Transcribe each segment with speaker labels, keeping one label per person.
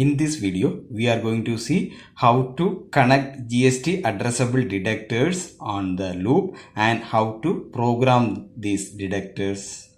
Speaker 1: In this video, we are going to see how to connect GST addressable detectors on the loop and how to program these detectors.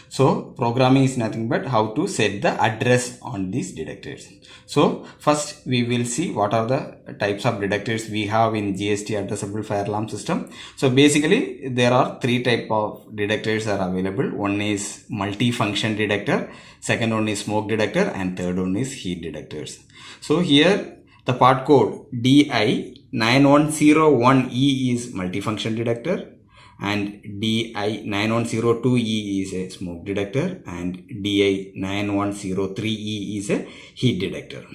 Speaker 1: So, programming is nothing but how to set the address on these detectors. So, first we will see what are the types of detectors we have in GST addressable fire alarm system. So, basically there are three types of detectors are available. One is multi-function detector, second one is smoke detector, and third one is heat detectors. So, here the part code DI9101E is multi-function detector, and DI9102E is a smoke detector, and DI9103E is a heat detector.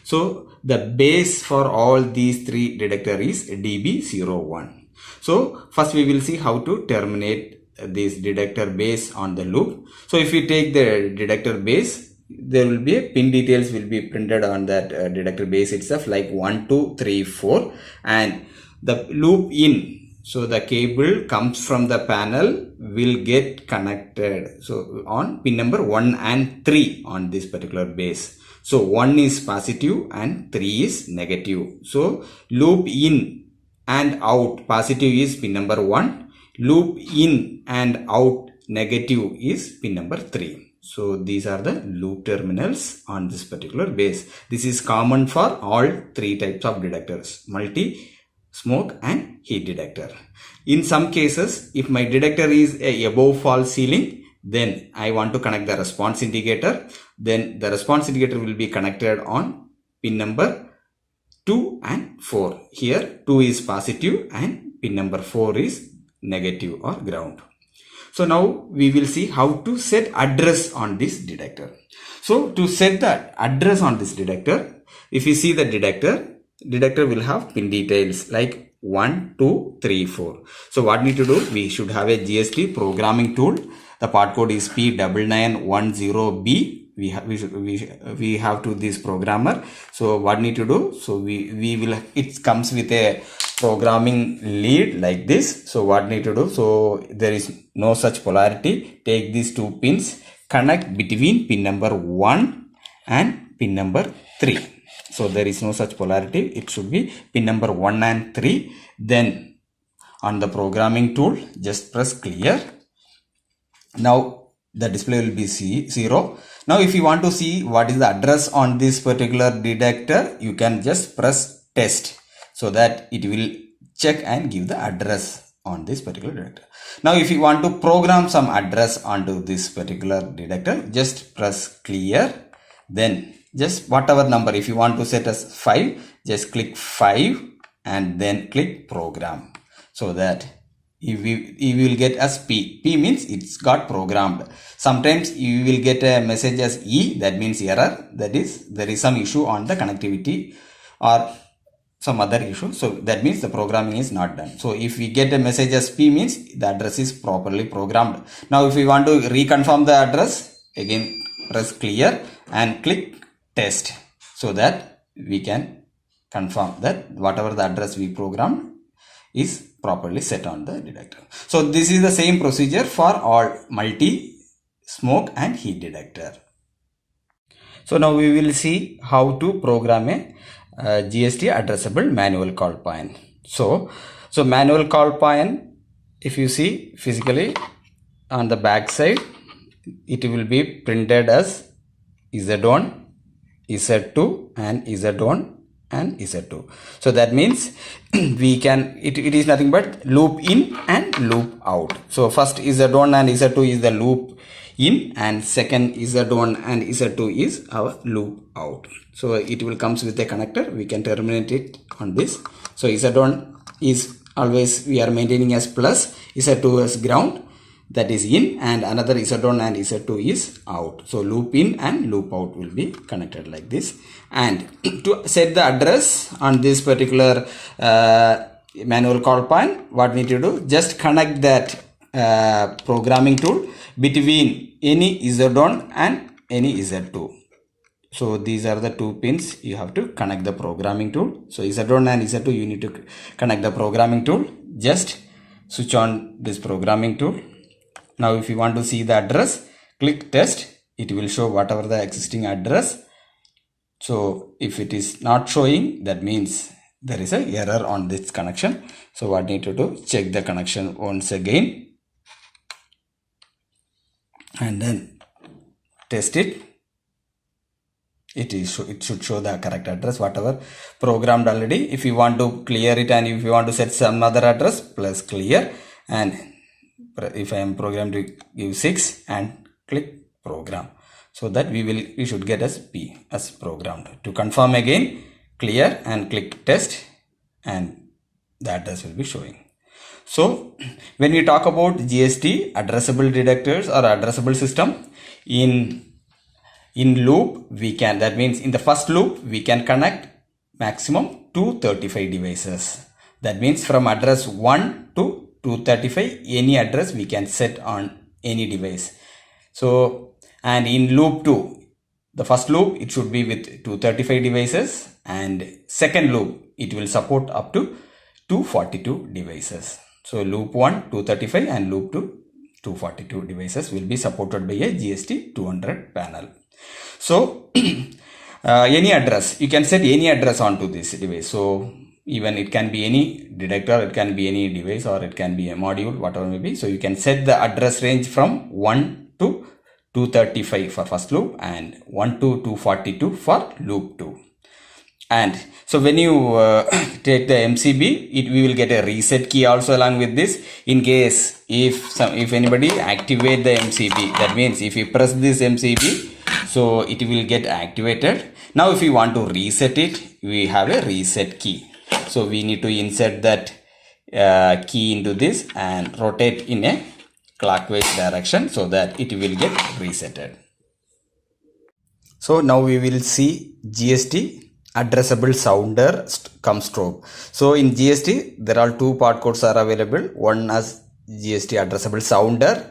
Speaker 1: So the base for all these three detector is DB01. So first we will see how to terminate this detector base on the loop. So if you take the detector base, there will be a pin details will be printed on that detector base itself, like 1, 2, 3, 4, and the loop in. So the cable comes from the panel will get connected. So on pin number 1 and 3 on this particular base. So 1 is positive and 3 is negative. So loop in and out positive is pin number 1. Loop in and out negative is pin number 3. So these are the loop terminals on this particular base. This is common for all three types of detectors: multi, smoke, and heat detector. In some cases, if my detector is a above false ceiling, then I want to connect the response indicator. Then the response indicator will be connected on pin number 2 and 4. Here 2 is positive and pin number 4 is negative or ground. So now we will see how to set address on this detector. So to set the address on this detector, if you see the detector will have pin details like 1, 2, 3, 4. So what we need to do, we should have a GST programming tool. The part code is P9910B. We have to this programmer. So what need to do, so we will, it comes with a programming lead like this. So what need to do, so there is no such polarity. Take these two pins, connect between pin number 1 and pin number 3. So there is no such polarity. It should be pin number 1 and 3. Then on the programming tool, just press clear. Now the display will be 0. Now if you want to see what is the address on this particular detector, you can just press test, so that it will check and give the address on this particular detector. Now if you want to program some address onto this particular detector, just press clear. Then just whatever number, if you want to set as 5, just click 5 and then click program, so that you will get as P. P means it's got programmed. Sometimes you will get a message as E, that means error, that is there is some issue on the connectivity or some other issue. So that means the programming is not done. So if we get a message as P, means the address is properly programmed. Now if we want to reconfirm the address, again press clear and click test, so that we can confirm that whatever the address we programmed is properly set on the detector. So this is the same procedure for all multi, smoke, and heat detector. So now we will see how to program a GST addressable manual call point. So manual call point, if you see physically on the back side, it will be printed as Z1, Z2, and Z1 and Z2. So that means we can, it is nothing but loop in and loop out. So first Z1 and Z2 is the loop in, and second Z1 and Z2 is our loop out. So it will comes with a connector. We can terminate it on this. So Z1 is always we are maintaining as plus, Z2 as ground, that is in, and another Z1 and Z2 is out. So loop in and loop out will be connected like this. And to set the address on this particular manual call point, what we need to do, just connect that programming tool between any Z1 and any Z2. So these are the two pins you have to connect the programming tool. So Z1 and Z2 you need to connect the programming tool. Just switch on this programming tool. Now if you want to see the address, click test. It will show whatever the existing address So if it is not showing, that means there is a error on this connection. So what need to do? Check the connection once again and then test it. It should show the correct address, whatever programmed already. If you want to clear it and if you want to set some other address, plus clear, and if I am programmed to give 6 and click program, so that we should get as P as programmed. To confirm again, clear and click test, and the address will be showing. So when we talk about GST addressable detectors or addressable system, in loop we can, that means in the first loop we can connect maximum 235 devices. That means from address 1 to 235, any address we can set on any device. So, and in loop 2, the first loop it should be with 235 devices, and second loop it will support up to 242 devices. So loop 1 235 and loop 2 242 devices will be supported by a GST 200 panel. So any address, you can set any address onto this device. So even it can be any detector, it can be any device, or it can be a module, whatever may be. So you can set the address range from 1 to 235 for first loop and 1 to 242 for loop 2. And so when you take the MCB, we will get a reset key also along with this. In case if anybody activate the MCB, that means if you press this MCB, so it will get activated. Now if you want to reset it, we have a reset key. So we need to insert that key into this and rotate in a clockwise direction so that it will get resetted. So now we will see GST addressable sounder cum strobe. So in GST there are two part codes are available. One as GST addressable sounder.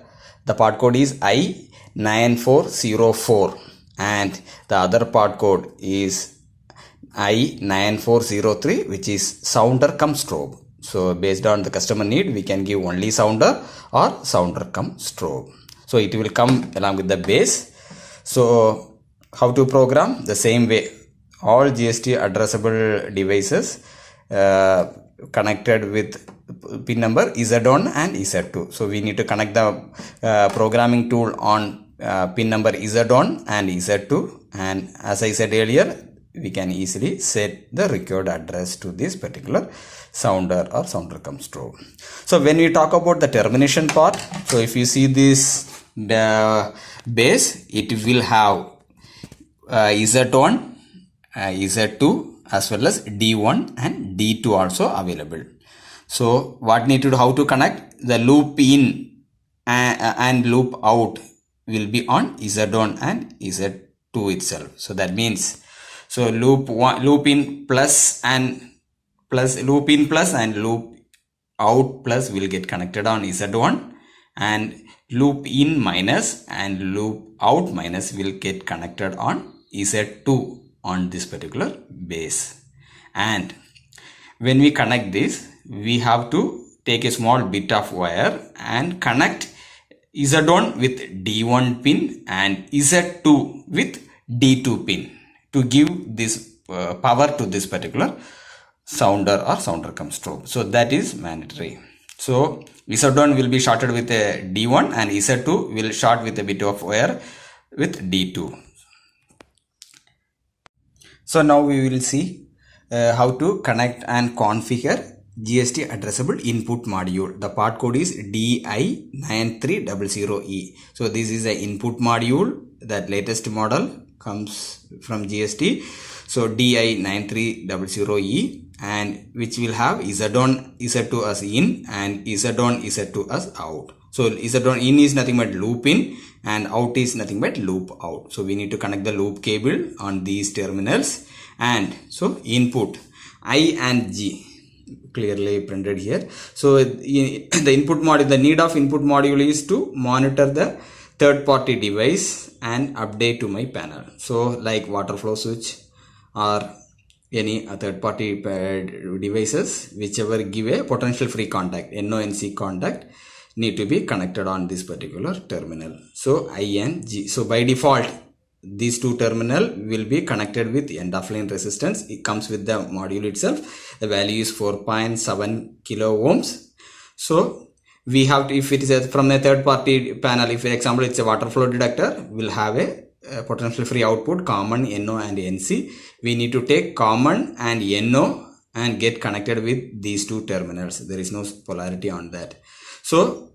Speaker 1: The part code is I9404 and the other part code is I9403, which is sounder cum strobe. So based on the customer need, we can give only sounder or sounder cum strobe. So it will come along with the base. So how to program? The same way. All GST addressable devices connected with pin number Z1 and Z2. So we need to connect the programming tool on pin number Z1 and Z2, and as I said earlier, we can easily set the required address to this particular sounder or sounder cum strobe. So when we talk about the termination part, so if you see this base, it will have Z1, Z2 as well as D1 and D2 also available. So what need to do, how to connect? The loop in and loop out will be on Z1 and Z2 itself. So that means, so loop in plus and loop in plus and loop out plus will get connected on Z1, and loop in minus and loop out minus will get connected on Z2 on this particular base. And when we connect this, we have to take a small bit of wire and connect Z1 with D1 pin and Z2 with D2 pin to give this power to this particular sounder or sounder cum strobe. So that is mandatory. So Z1 will be shorted with a D1 and Z2 will short with a bit of wire with D2. So now we will see how to connect and configure GST addressable input module. The part code is DI9300E. So this is the input module, that latest model comes from GST. So DI9300E, and which will have Z1, Z2 as in and Z1, Z2 as out. So Z1 in is nothing but loop in and out is nothing but loop out. So we need to connect the loop cable on these terminals. And so input I and G clearly printed here. So the input module, the need of input module is to monitor the third party device and update to my panel. So like water flow switch or any third party devices, whichever give a potential free contact, NONC contact, need to be connected on this particular terminal. So I and G. So by default these two terminal will be connected with end of line resistance. It comes with the module itself. The value is 4.7 kilo ohms. So we have to, if it is from a third party panel, if for example it's a water flow detector, we'll have a potential free output common NO and NC. We need to take common and NO and get connected with these two terminals. There is no polarity on that. So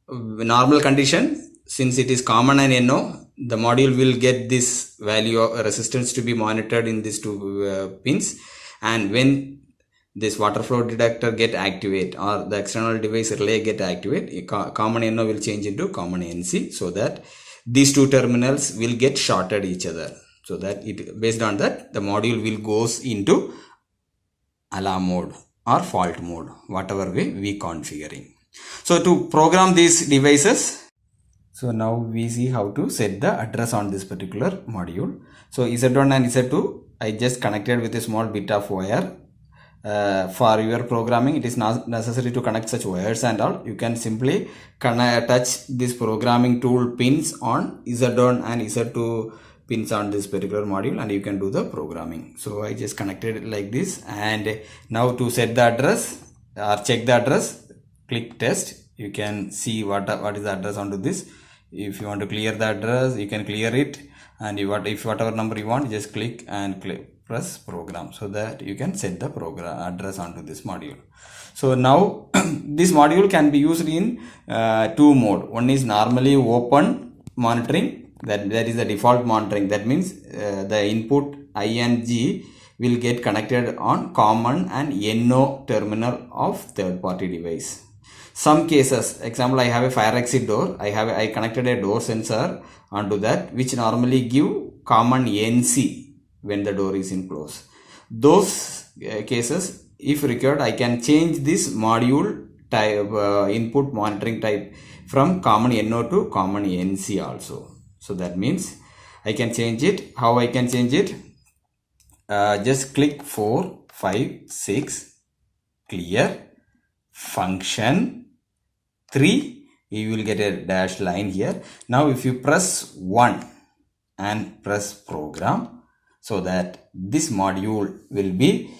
Speaker 1: normal condition, since it is common and NO, the module will get this value of resistance to be monitored in these two pins, and when this water flow detector get activate or the external device relay get activate, common NO will change into common NC, so that these two terminals will get shorted each other, so that it, based on that, the module will goes into alarm mode or fault mode, whatever way we configuring. So to program these devices, so now we see how to set the address on this particular module. So Z1 and Z2 I just connected with a small bit of wire. For your programming, it is not necessary to connect such wires and all. You can simply touch this programming tool pins on Z1 and Z2 pins on this particular module, and you can do the programming. So I just connected it like this, and now to set the address or check the address, click test. You can see what is the address onto this. If you want to clear the address, you can clear it, and if whatever number you want, just click and press program, so that you can set the program address onto this module. So now this module can be used in two mode. One is normally open monitoring, that is the default monitoring. That means the input I and G will get connected on common and NO terminal of third party device. Some cases, example, I have a fire exit door. I connected a door sensor onto that, which normally give common NC when the door is in close. Those cases, if required, I can change this module type input monitoring type from common NO to common NC also. So that means I can change it. How I can change it? Just click 4, 5, 6, clear, function 3, you will get a dashed line here. Now if you press 1 and press program, so that this module will be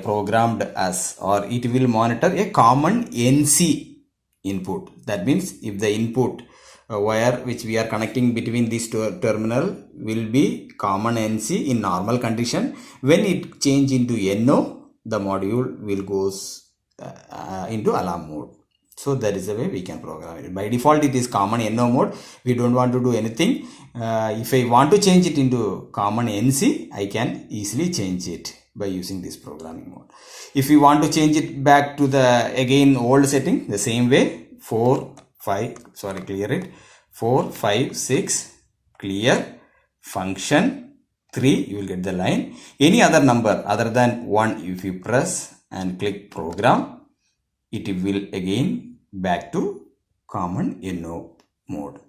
Speaker 1: programmed as, or it will monitor a common NC input. That means if the input wire which we are connecting between these two terminal will be common NC in normal condition, when it change into NO, the module will goes into alarm mode. So that is the way we can program it. By default it is common NO mode. We don't want to do anything. If I want to change it into common NC, I can easily change it by using this programming mode. If you want to change it back to the again old setting, the same way, 4, 5, clear it, 4, 5, 6, clear, function 3, you will get the line. Any other number other than 1, if you press and click program, it will again back to common NO mode.